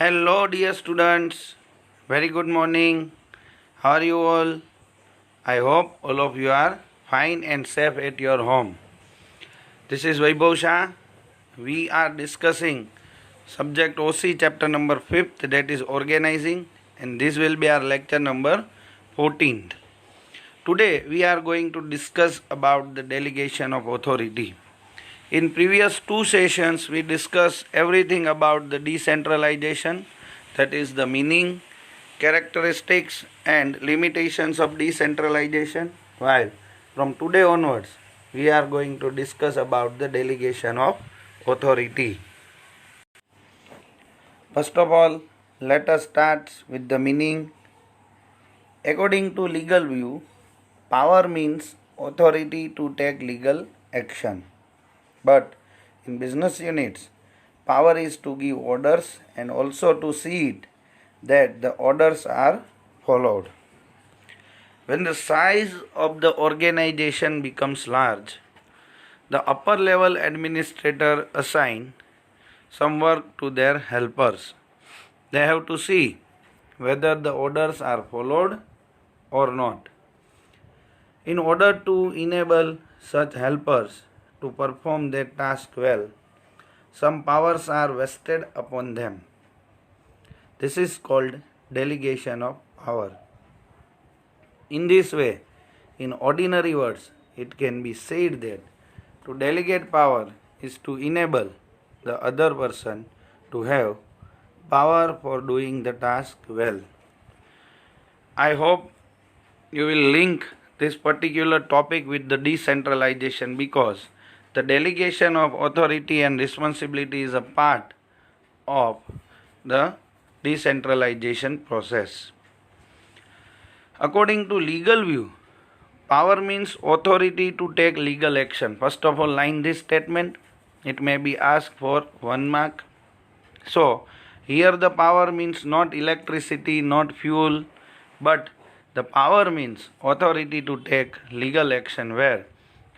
Hello, dear students. Very good morning. How are you all? I hope all of you are fine and safe at your home. This is Vaibhav Shah. We are discussing subject OC chapter number 5th, that is organizing, and this will be our lecture number 14th. Today we are going to discuss about the delegation of authority. In previous two sessions, we discussed everything about the decentralization, that is the meaning, characteristics and limitations of decentralization, while from today onwards, we are going to discuss about the delegation of authority. First of all, let us start with the meaning. According to legal view, power means authority to take legal action. But in business units, power is to give orders and also to see it that the orders are followed. When the size of the organization becomes large, the upper level administrator assign some work to their helpers. They have to see whether the orders are followed or not. In order to enable such helpers to perform their task well, some powers are vested upon them. This is called delegation of power. In this way, in ordinary words, it can be said that to delegate power is to enable the other person to have power for doing the task well. I hope you will link this particular topic with the decentralization, because the delegation of authority and responsibility is a part of the decentralization process. According to legal view, power means authority to take legal action. First of all, line this statement. It may be asked for 1 mark. So, here the power means not electricity, not fuel, but the power means authority to take legal action, where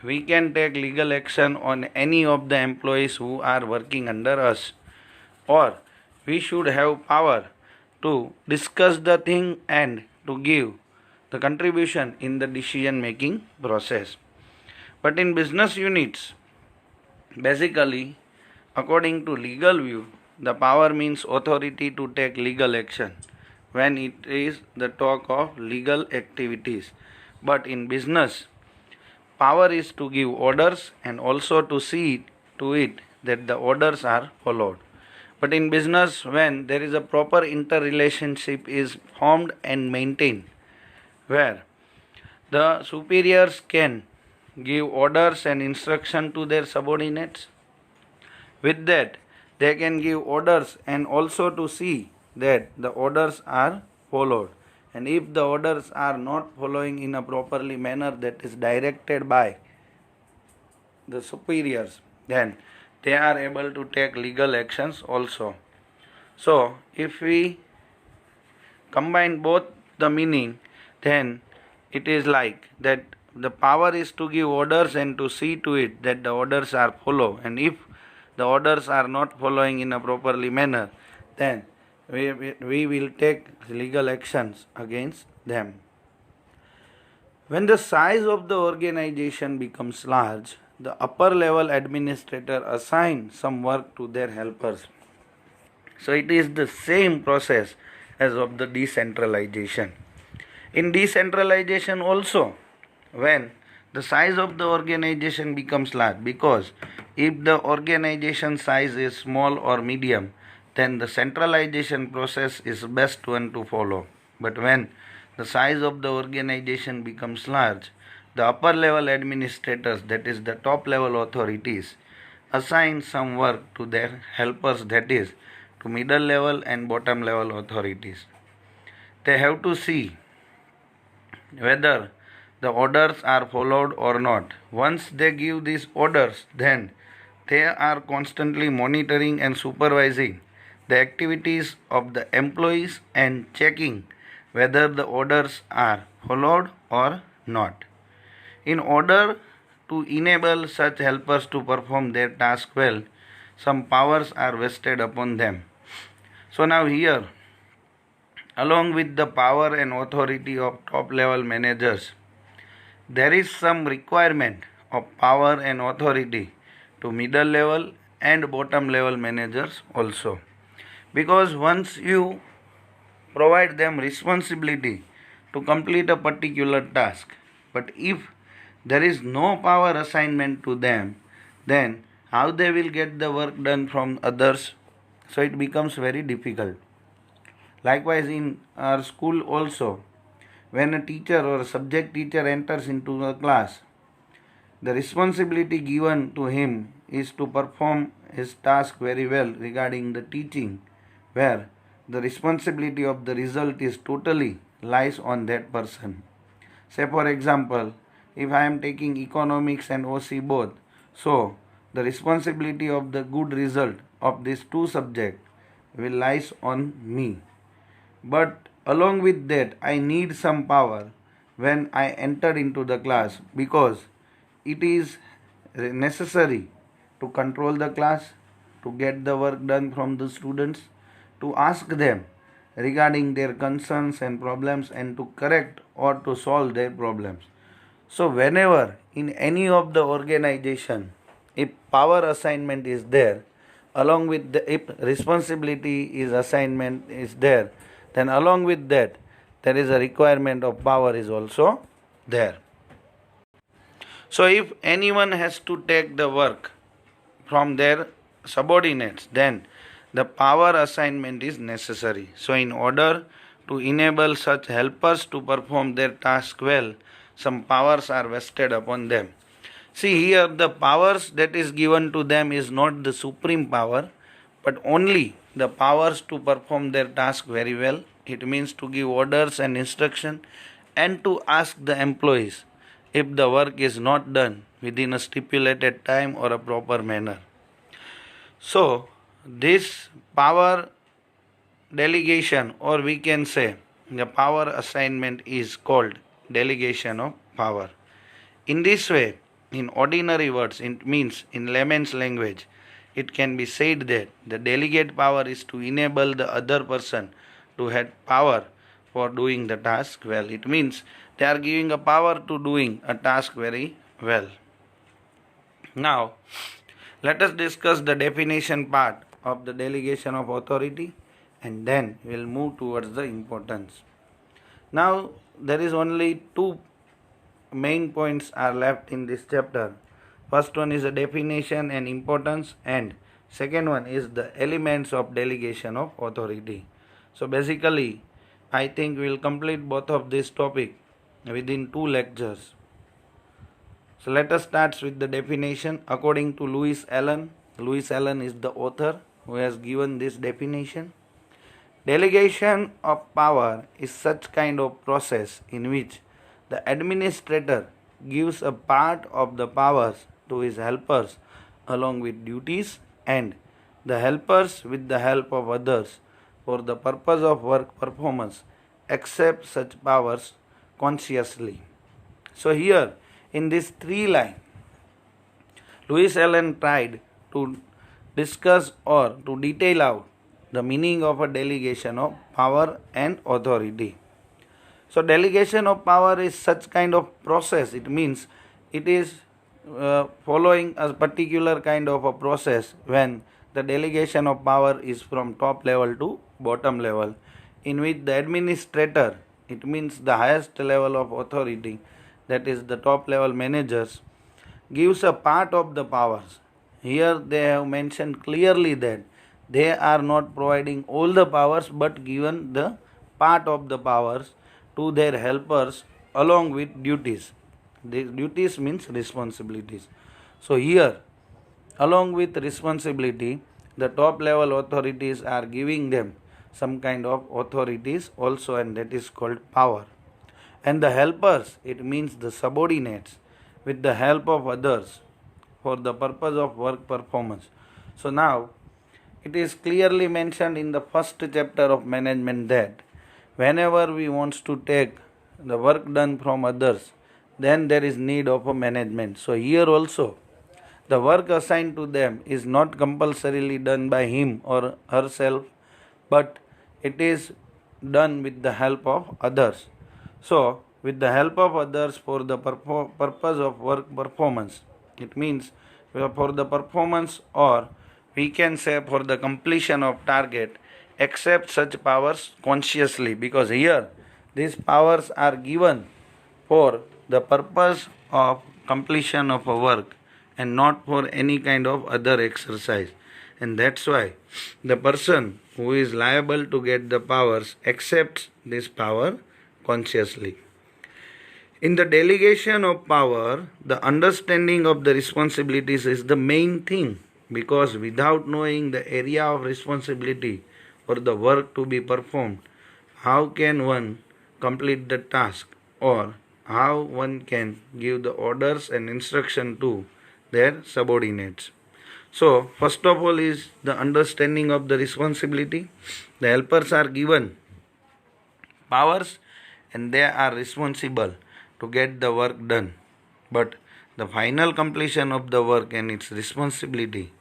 we can take legal action on any of the employees who are working under us, or we should have power to discuss the thing and to give the contribution in the decision making process. But in business units, basically, according to legal view, the power means authority to take legal action when it is the talk of legal activities. But in business, power is to give orders and also to see to it that the orders are followed. But in business, when there is a proper interrelationship is formed and maintained, where the superiors can give orders and instruction to their subordinates, with that they can give orders and also to see that the orders are followed. And if the orders are not following in a properly manner that is directed by the superiors, then they are able to take legal actions also. So, if we combine both the meaning, then it is like that the power is to give orders and to see to it that the orders are followed. And if the orders are not following in a properly manner, then we will take legal actions against them. When the size of the organization becomes large, the upper level administrator assigns some work to their helpers. So it is the same process as of the decentralization. In decentralization also, when the size of the organization becomes large, because if the organization size is small or medium, then the centralization process is best one to follow. But when the size of the organization becomes large, the upper level administrators, that is the top level authorities, assign some work to their helpers, that is to middle level and bottom level authorities. They have to see whether the orders are followed or not. Once they give these orders, then they are constantly monitoring and supervising the activities of the employees and checking whether the orders are followed or not. In order to enable such helpers to perform their task well, some powers are vested upon them. So now here, along with the power and authority of top level managers, there is some requirement of power and authority to middle level and bottom level managers also. Because once you provide them responsibility to complete a particular task, but if there is no power assignment to them, then how they will get the work done from others? So it becomes very difficult. Likewise, in our school also, when a teacher or a subject teacher enters into a class, the responsibility given to him is to perform his task very well regarding the teaching, where the responsibility of the result is totally lies on that person. Say for example, if I am taking economics and OC both, so the responsibility of the good result of these two subjects will lies on me. But along with that, I need some power when I enter into the class, because it is necessary to control the class, to get the work done from the students, to ask them regarding their concerns and problems, and to correct or to solve their problems. So whenever in any of the organization, if power assignment is there, along with the if responsibility is assignment is there, then along with that there is a requirement of power is also there. So if anyone has to take the work from their subordinates, then the power assignment is necessary. So in order to enable such helpers to perform their task well, some powers are vested upon them. See here, the powers that is given to them is not the supreme power, but only the powers to perform their task very well. It means to give orders and instruction, and to ask the employees if the work is not done within a stipulated time or a proper manner. So this power delegation, or we can say the power assignment, is called delegation of power. In this way, in ordinary words, it means in layman's language, it can be said that the delegate power is to enable the other person to have power for doing the task well. It means they are giving a power to doing a task very well. Now, let us discuss the definition part of the delegation of authority, and then we will move towards the importance. Now, there is only two main points are left in this chapter. First one is the definition and importance, and second one is the elements of delegation of authority. So basically, I think we will complete both of this topic within 2 lectures. So let us start with the definition according to Lewis Allen. Lewis Allen is the author who has given this definition. Delegation of power is such kind of process in which the administrator gives a part of the powers to his helpers along with duties, and the helpers, with the help of others for the purpose of work performance, accept such powers consciously. So here in this 3 line, Lewis Allen tried to discuss or to detail out the meaning of a delegation of power and authority. So delegation of power is such kind of process. It means it is following a particular kind of a process when the delegation of power is from top level to bottom level, in which the administrator, it means the highest level of authority, that is the top level managers, gives a part of the powers. Here they have mentioned clearly that they are not providing all the powers, but given the part of the powers to their helpers along with duties. These duties means responsibilities. So here, along with responsibility, the top level authorities are giving them some kind of authorities also, and that is called power. And the helpers, it means the subordinates, with the help of others for the purpose of work performance. So now it is clearly mentioned in the first chapter of management that whenever we want to take the work done from others, then there is need of a management. So here also the work assigned to them is not compulsorily done by him or herself, but it is done with the help of others. So, with the help of others for the purpose of work performance, it means for the performance, or we can say for the completion of target, accept such powers consciously, because here these powers are given for the purpose of completion of a work and not for any kind of other exercise. And that's why the person who is liable to get the powers accepts this power consciously. In the delegation of power, the understanding of the responsibilities is the main thing, because without knowing the area of responsibility or the work to be performed, how can one complete the task, or how one can give the orders and instruction to their subordinates. So, first of all is the understanding of the responsibility. The helpers are given powers and they are responsible to get the work done. But the final completion of the work and its responsibility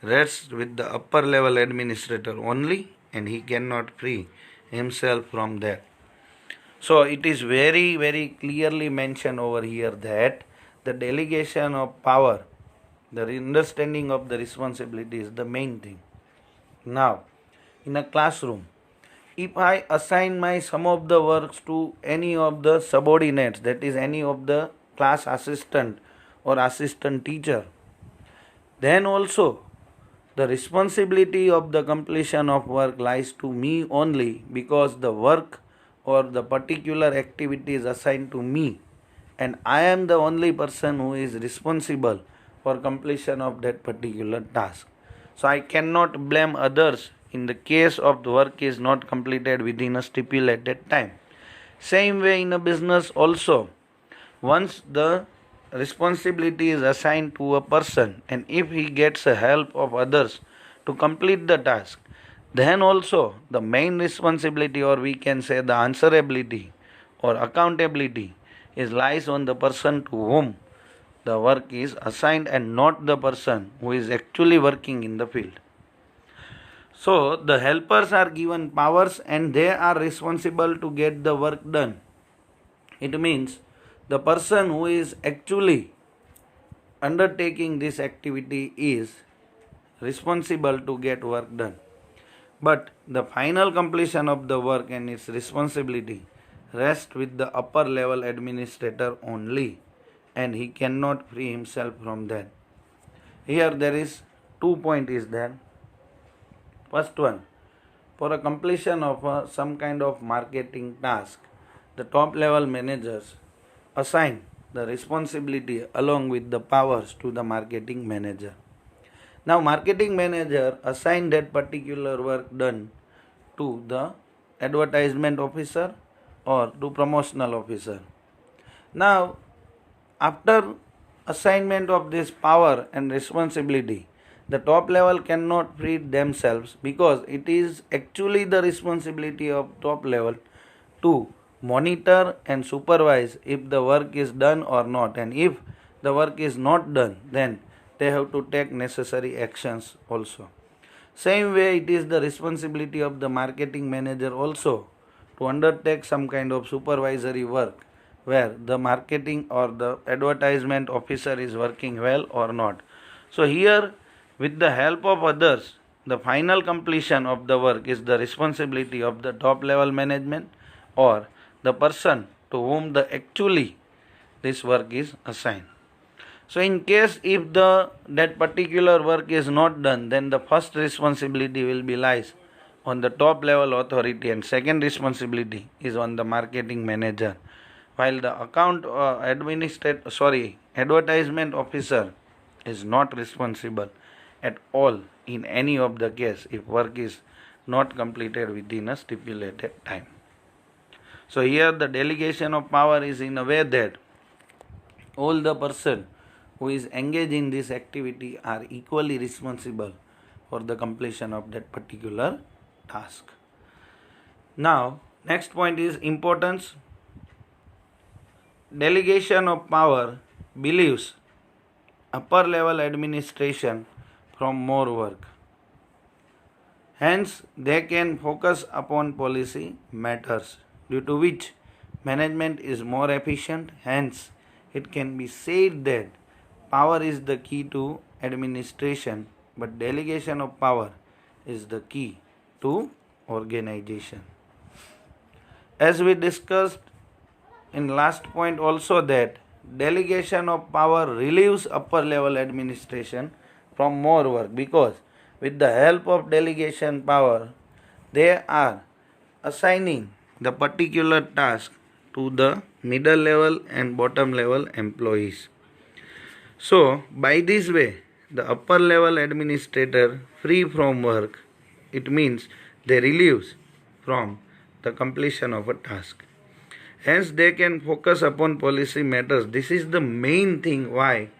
rests with the upper level administrator only, and he cannot free himself from that. So it is very, very clearly mentioned over here that the delegation of power, the understanding of the responsibility is the main thing. Now, in a classroom, if I assign my some of the works to any of the subordinates, that is any of the class assistant or assistant teacher, then also the responsibility of the completion of work lies to me only, because the work or the particular activity is assigned to me, and I am the only person who is responsible for completion of that particular task. So I cannot blame others in the case of the work is not completed within a stipulated time. Same way in a business also, once the responsibility is assigned to a person, and if he gets the help of others to complete the task, then also the main responsibility, or we can say the answerability or accountability, is lies on the person to whom the work is assigned and not the person who is actually working in the field. So the helpers are given powers and they are responsible to get the work done. It means the person who is actually undertaking this activity is responsible to get work done. But the final completion of the work and its responsibility rests with the upper level administrator only, and he cannot free himself from that. Here there is 2 points is there. First one, for a completion of some kind of marketing task, the top level managers assign the responsibility along with the powers to the marketing manager. Now marketing manager assign that particular work done to the advertisement officer or to promotional officer. Now after assignment of this power and responsibility, the top level cannot free themselves, because it is actually the responsibility of top level to monitor and supervise if the work is done or not, and if the work is not done, then they have to take necessary actions also. Same way it is the responsibility of the marketing manager also to undertake some kind of supervisory work where the marketing or the advertisement officer is working well or not. So here, with the help of others, the final completion of the work is the responsibility of the top level management or the person to whom the actually this work is assigned. So in case if that particular work is not done, then the first responsibility will be lies on the top level authority, and second responsibility is on the marketing manager, while the advertisement officer is not responsible at all in any of the case if work is not completed within a stipulated time. So here the delegation of power is in a way that all the person who is engaged in this activity are equally responsible for the completion of that particular task. Now, next point is importance. Delegation of power believes upper level administration from more work. Hence, they can focus upon policy matters, due to which management is more efficient. Hence, it can be said that power is the key to administration, but delegation of power is the key to organization. As we discussed in last point also, that delegation of power relieves upper level administration from more work, because with the help of delegation power they are assigning the particular task to the middle level and bottom level employees. So by this way the upper level administrator free from work, it means they relieves from the completion of a task. Hence, they can focus upon policy matters. This is the main thing why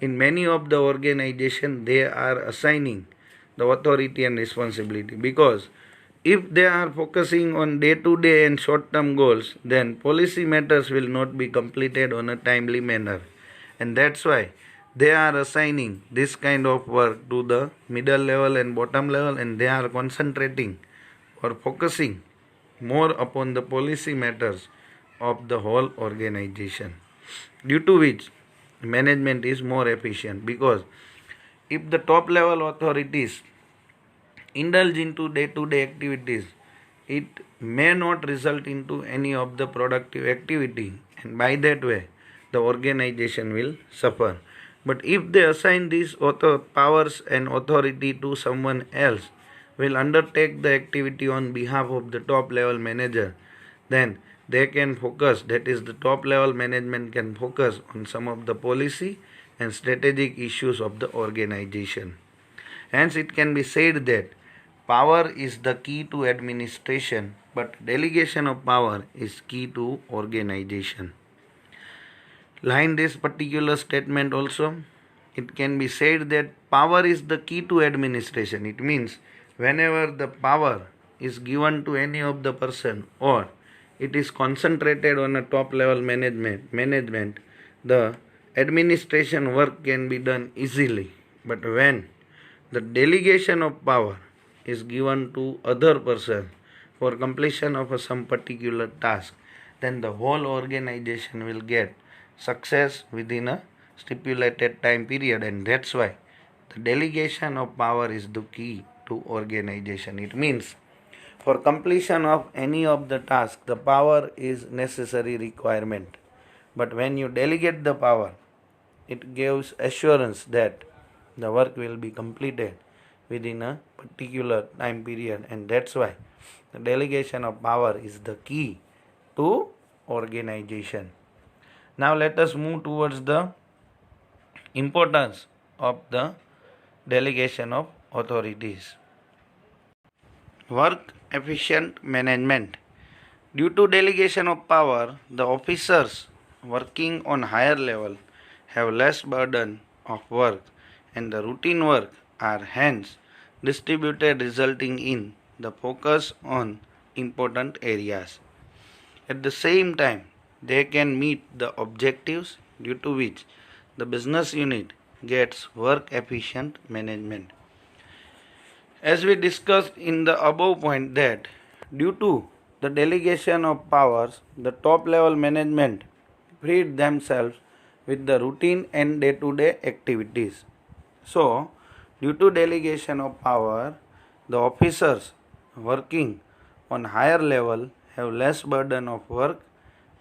in many of the organizations they are assigning the authority and responsibility. Because if they are focusing on day-to-day and short-term goals, then policy matters will not be completed on a timely manner. And that's why they are assigning this kind of work to the middle level and bottom level, and they are concentrating or focusing more upon the policy matters of the whole organization, due to which management is more efficient. Because if the top level authorities indulge into day-to-day activities, it may not result into any of the productive activity, and by that way the organization will suffer. But if they assign these powers and authority to someone else, will undertake the activity on behalf of the top level manager, then they can focus, that is the top level management can focus on some of the policy and strategic issues of the organization. Hence it can be said that power is the key to administration, but delegation of power is key to organization. Line this particular statement also, it can be said that power is the key to administration. It means whenever the power is given to any of the person, or it is concentrated on a top level management, the administration work can be done easily. But when the delegation of power is given to other person for completion of some particular task, then the whole organization will get success within a stipulated time period. And that's why the delegation of power is the key to organization. It means for completion of any of the tasks, the power is necessary requirement. But when you delegate the power, it gives assurance that the work will be completed within a particular time period. And that's why the delegation of power is the key to organization. Now let us move towards the importance of the delegation of authorities. Work efficient management. Due to delegation of power, the officers working on higher level have less burden of work, and the routine work are hence distributed, resulting in the focus on important areas. At the same time, they can meet the objectives, due to which the business unit gets work efficient management. As we discussed in the above point, that due to the delegation of powers, the top level management freed themselves with the routine and day-to-day activities. So, due to delegation of power, the officers working on higher level have less burden of work,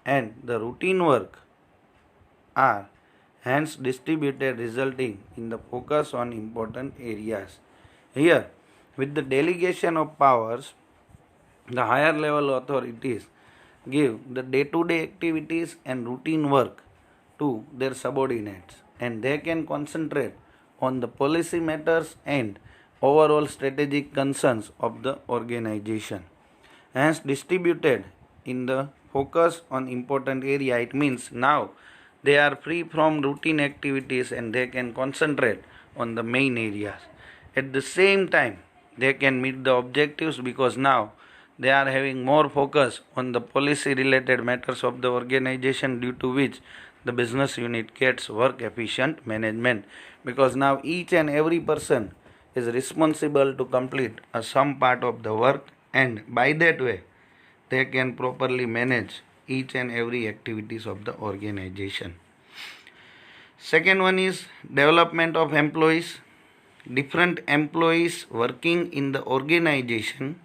and the routine work are hence distributed, resulting in the focus on important areas. Here, with the delegation of powers, the higher level authorities give the day-to-day activities and routine work to their subordinates, and they can concentrate on the policy matters and overall strategic concerns of the organization. Hence distributed in the focus on important area, it means now they are free from routine activities and they can concentrate on the main areas. At the same time, they can meet the objectives, because now they are having more focus on the policy related matters of the organization, due to which the business unit gets work efficient management. Because now each and every person is responsible to complete some part of the work, and by that way they can properly manage each and every activities of the organization. Second one is development of employees. Different employees working in the organization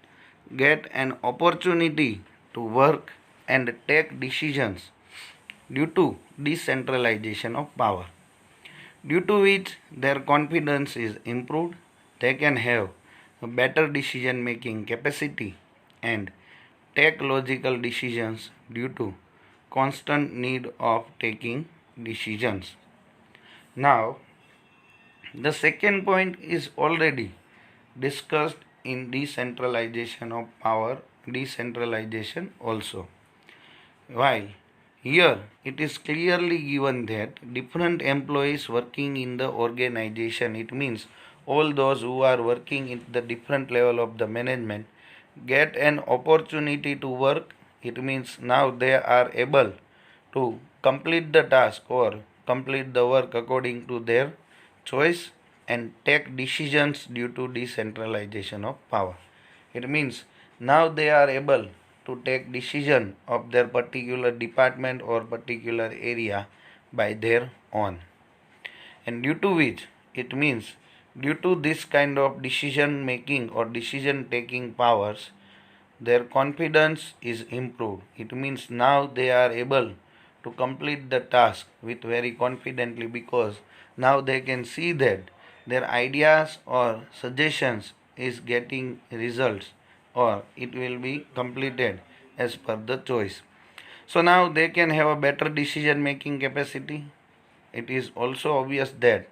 get an opportunity to work and take decisions due to decentralization of power, due to which their confidence is improved. They can have a better decision making capacity and take logical decisions due to constant need of taking decisions. Now, the second point is already discussed in decentralization of power, decentralization also. While here it is clearly given that different employees working in the organization, it means all those who are working in the different level of the management get an opportunity to work. It means now they are able to complete the task or complete the work according to their choice and take decisions due to decentralization of power. It means now they are able to take decision of their particular department or particular area by their own, and due to which it means due to this kind of decision making or decision taking powers, their confidence is improved. It means now they are able to complete the task with very confidently, because now they can see that their ideas or suggestions is getting results or it will be completed as per the choice. So now they can have a better decision making capacity. It is also obvious that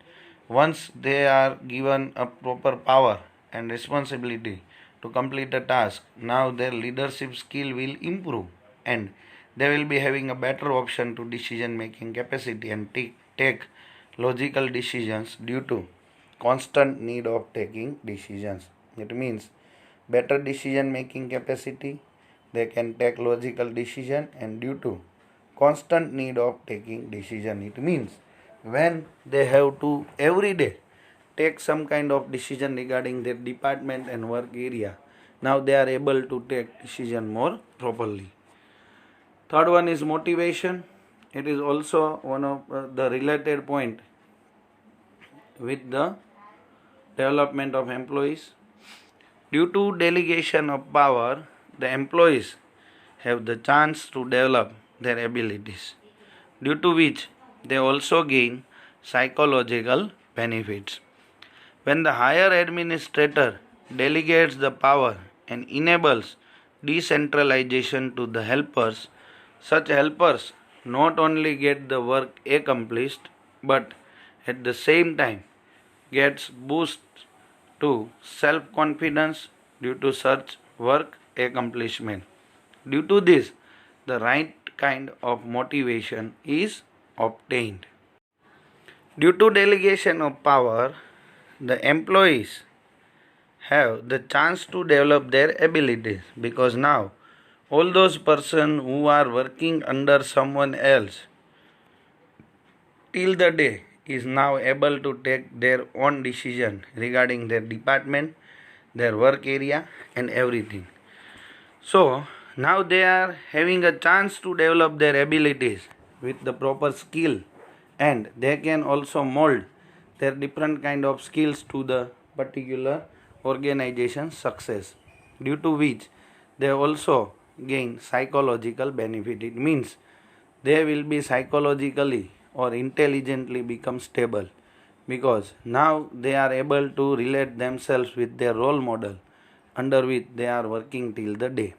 once they are given a proper power and responsibility to complete a task, now their leadership skill will improve and they will be having a better option to decision making capacity and take logical decisions due to constant need of taking decisions. It means better decision making capacity, they can take logical decision, and due to constant need of taking decision, it means when they have to every day take some kind of decision regarding their department and work area, now they are able to take decision more properly. Third one is motivation. It is also one of the related point with the development of employees. Due to delegation of power, the employees have the chance to develop their abilities, due to which they also gain psychological benefits. When the higher administrator delegates the power and enables decentralization to the helpers, such helpers not only get the work accomplished but at the same time gets boost to self-confidence due to such work accomplishment. Due to this, the right kind of motivation is obtained. Due to delegation of power, the employees have the chance to develop their abilities, because now all those persons who are working under someone else till the day is now able to take their own decision regarding their department, their work area and everything. So now they are having a chance to develop their abilities with the proper skill, and they can also mold their different kind of skills to the particular organization success, due to which they also gain psychological benefit. It means they will be psychologically or intelligently become stable, because now they are able to relate themselves with their role model under which they are working till the day.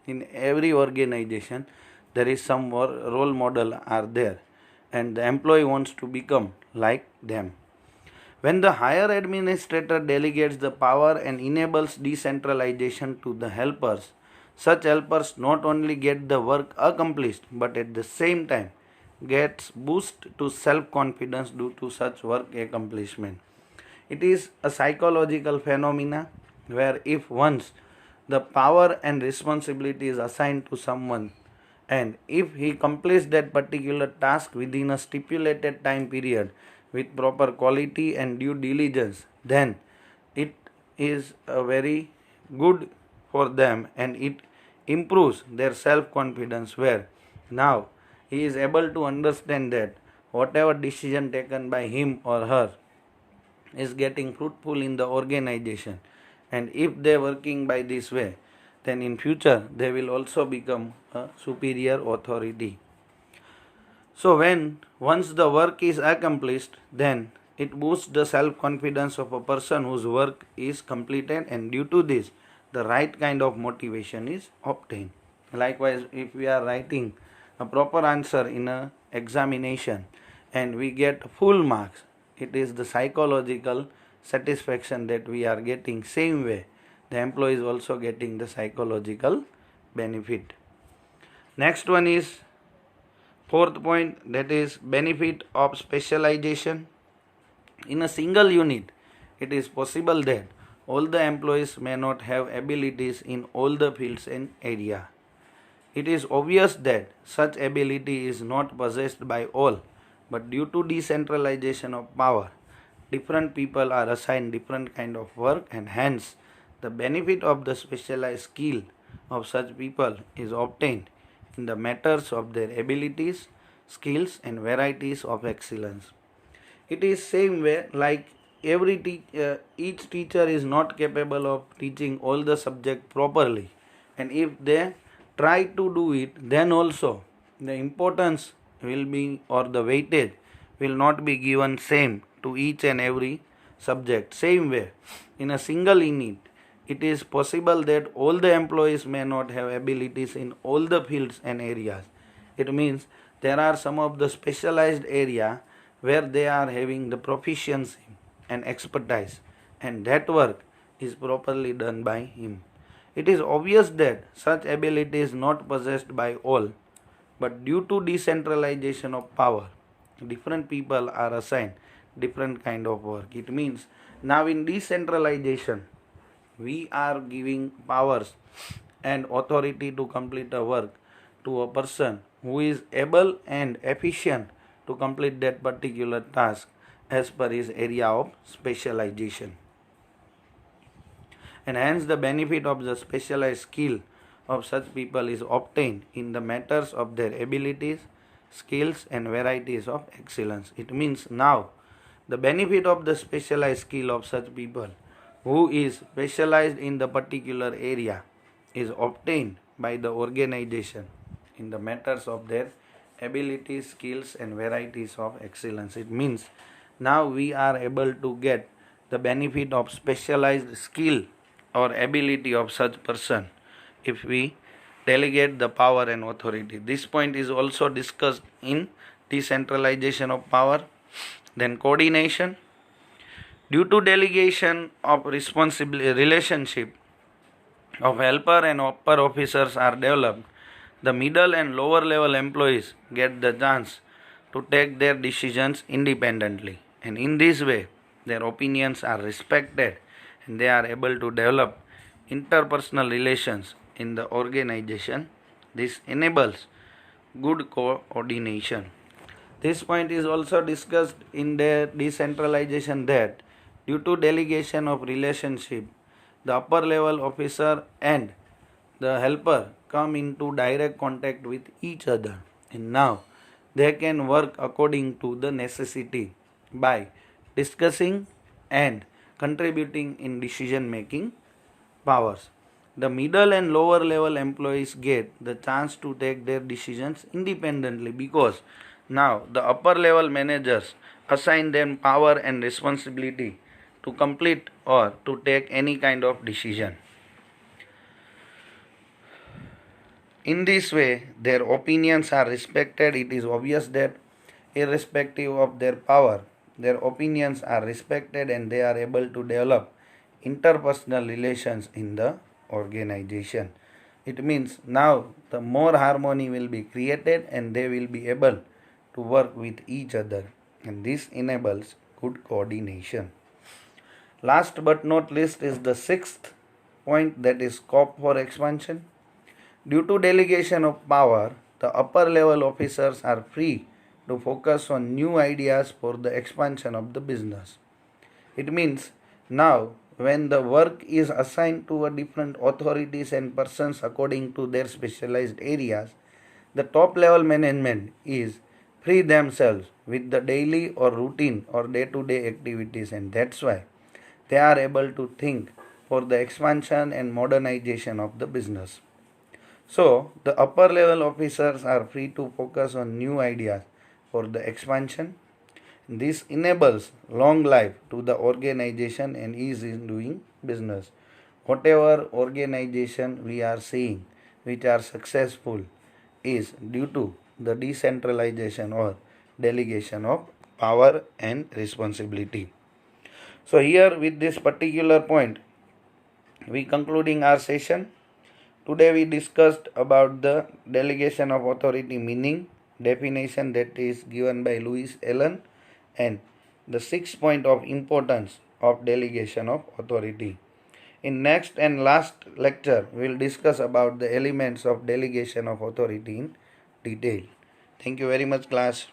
In every organization there is some role model are there, and the employee wants to become like them. When the higher administrator delegates the power and enables decentralization to the helpers, such helpers not only get the work accomplished but at the same time gets boost to self-confidence due to such work accomplishment. It is a psychological phenomena where if once the power and responsibility is assigned to someone, and if he completes that particular task within a stipulated time period with proper quality and due diligence, then it is very good for them, and it improves their self confidence, where now he is able to understand that whatever decision taken by him or her is getting fruitful in the organization, and if they are working by this way, then in future they will also become a superior authority. So when once the work is accomplished, then it boosts the self confidence of a person whose work is completed, and due to this the right kind of motivation is obtained. Likewise, if we are writing a proper answer in a examination and we get full marks, it is the psychological satisfaction that we are getting. Same way the employee is also getting the psychological benefit. Next one is fourth point, that is benefit of specialization. In a single unit, it is possible that all the employees may not have abilities in all the fields and area. It is obvious that such ability is not possessed by all, but due to decentralization of power, different people are assigned different kind of work, and hence the benefit of the specialized skill of such people is obtained in the matters of their abilities, skills and varieties of excellence. It is same way like each teacher is not capable of teaching all the subject properly, and if they try to do it, then also the importance will be, or the weightage will not be given same to each and every subject. Same way, in a single unit, it is possible that all the employees may not have abilities in all the fields and areas. It means there are some of the specialized area where they are having the proficiency and expertise, and that work is properly done by him. It is obvious that such ability is not possessed by all, but due to decentralization of power, different people are assigned different kind of work. It means now in decentralization, we are giving powers and authority to complete a work to a person who is able and efficient to complete that particular task as per his area of specialization. And hence the benefit of the specialized skill of such people is obtained in the matters of their abilities, skills and varieties of excellence. It means now the benefit of the specialized skill of such people who is specialized in the particular area is obtained by the organization in the matters of their abilities, skills and varieties of excellence. It means now we are able to get the benefit of specialized skill or ability of such person if we delegate the power and authority. This point is also discussed in decentralization of power. Then coordination. Due to delegation of responsibility, relationship of helper and upper officers are developed, the middle and lower level employees get the chance to take their decisions independently, and in this way their opinions are respected and they are able to develop interpersonal relations in the organization. This enables good coordination. This point is also discussed in the decentralization that due to delegation of relationship, the upper level officer and the helper come into direct contact with each other, and now they can work according to the necessity by discussing and contributing in decision making powers. The middle and lower level employees get the chance to take their decisions independently, because now the upper level managers assign them power and responsibility to complete or to take any kind of decision. In this way, their opinions are respected. It is obvious that irrespective of their power, their opinions are respected and they are able to develop interpersonal relations in the organization. It means now the more harmony will be created and they will be able to work with each other, and this enables good coordination. Last but not least is the sixth point, that is scope for expansion. Due to delegation of power, the upper level officers are free to focus on new ideas for the expansion of the business. It means now when the work is assigned to a different authorities and persons according to their specialized areas, the top level management is free themselves with the daily or routine or day-to-day activities, and that's why they are able to think for the expansion and modernization of the business. So, the upper level officers are free to focus on new ideas for the expansion. This enables long life to the organization and ease in doing business. Whatever organization we are seeing which are successful is due to the decentralization or delegation of power and responsibility. So here with this particular point we concluding our session. Today we discussed about the delegation of authority meaning, definition that is given by Louis Allen, and the 6 point of importance of delegation of authority. In next and last lecture we will discuss about the elements of delegation of authority in detail. Thank you very much, class.